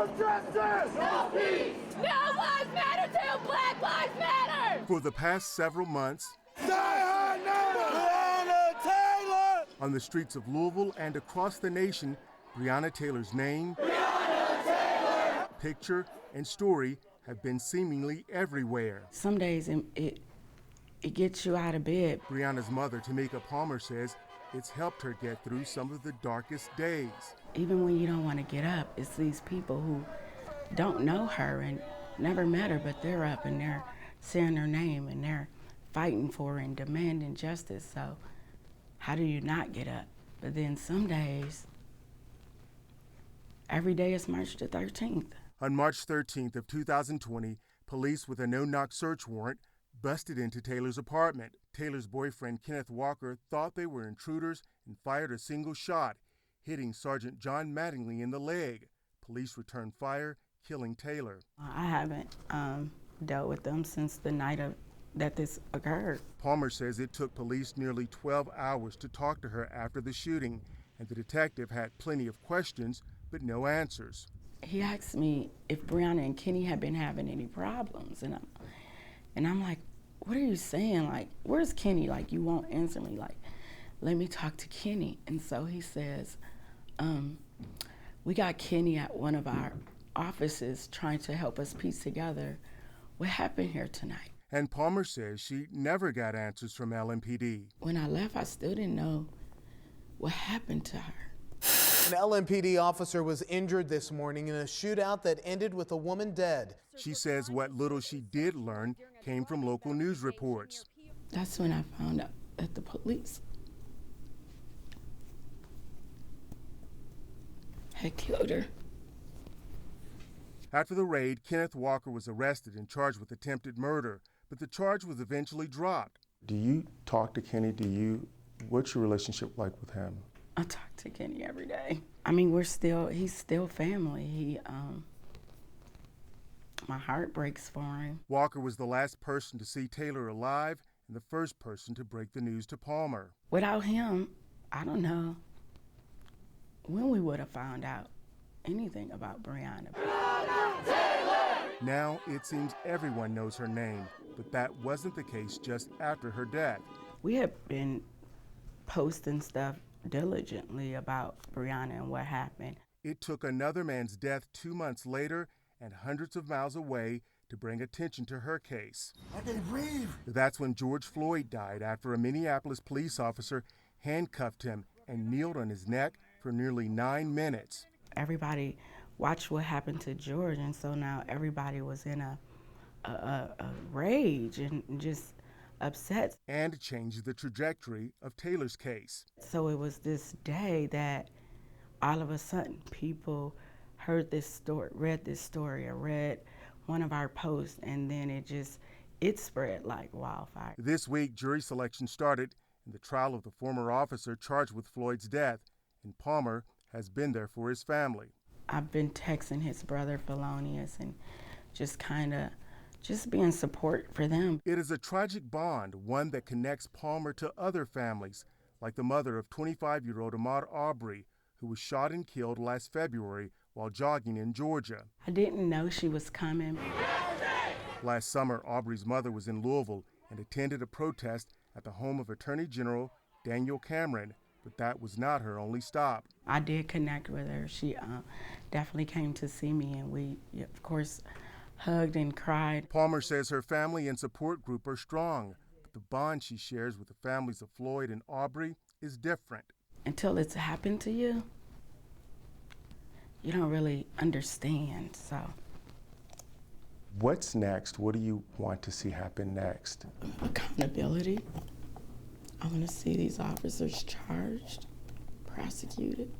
No justice! No peace! No lives matter till Black Lives Matter! For the past several months, Die hard now! Breonna Taylor! on the streets of Louisville and across the nation, Breonna Taylor's name, Breonna Taylor! picture, and story have been seemingly everywhere. Some days it gets you out of bed. Breonna's mother, Tamika Palmer, says it's helped her get through some of the darkest days. Even when you don't want to get up, it's these people who don't know her and never met her, but they're up and they're saying her name and they're fighting for her and demanding justice. So how do you not get up? But then some days, every day is March the 13th. On March 13th of 2020, police with a no-knock search warrant busted into Taylor's apartment. Taylor's boyfriend, Kenneth Walker, thought they were intruders and fired a single shot, hitting Sergeant John Mattingly in the leg. Police returned fire, killing Taylor. I haven't dealt with them since the night that this occurred. Palmer says it took police nearly 12 hours to talk to her after the shooting, and the detective had plenty of questions, but no answers. He asked me if Breonna and Kenny had been having any problems, and I'm like, what are you saying? Like, where's Kenny? Like, you won't answer me. Like, let me talk to Kenny. And so he says, we got Kenny at one of our offices trying to help us piece together what happened here tonight. And Palmer says she never got answers from LMPD. When I left, I still didn't know what happened to her. An LMPD officer was injured this morning in a shootout that ended with a woman dead. She says what little she did learn came from local news reports. That's when I found out that the police had killed her. After the raid, Kenneth Walker was arrested and charged with attempted murder, but the charge was eventually dropped. Do you talk to Kenny? What's your relationship like with him? I talk to Kenny every day. I mean, he's still family. My heart breaks for him. Walker was the last person to see Taylor alive and the first person to break the news to Palmer. Without him, I don't know when we would have found out anything about Breonna. Now it seems everyone knows her name, but that wasn't the case just after her death. We have been posting stuff diligently about Breonna and what happened. It took another man's death 2 months later and hundreds of miles away to bring attention to her case. I can't breathe. That's when George Floyd died after a Minneapolis police officer handcuffed him and kneeled on his neck for nearly 9 minutes. Everybody watched what happened to George, and so now everybody was in a rage and just upset. And changed the trajectory of Taylor's case. So it was this day that all of a sudden people heard this story, read this story, or read one of our posts, and then it spread like wildfire. This week, jury selection started in the trial of the former officer charged with Floyd's death, and Palmer has been there for his family. I've been texting his brother Felonius and just being support for them. It is a tragic bond, one that connects Palmer to other families, like the mother of 25-year-old Ahmaud Arbery, who was shot and killed last February while jogging in Georgia. I didn't know she was coming. Last summer, Arbery's mother was in Louisville and attended a protest at the home of Attorney General Daniel Cameron, but that was not her only stop. I did connect with her. She definitely came to see me, and we, of course, hugged and cried. Palmer says her family and support group are strong, but the bond she shares with the families of Floyd and Arbery is different. Until it's happened to you, you don't really understand, so. What's next? What do you want to see happen next? Accountability. I want to see these officers charged, prosecuted.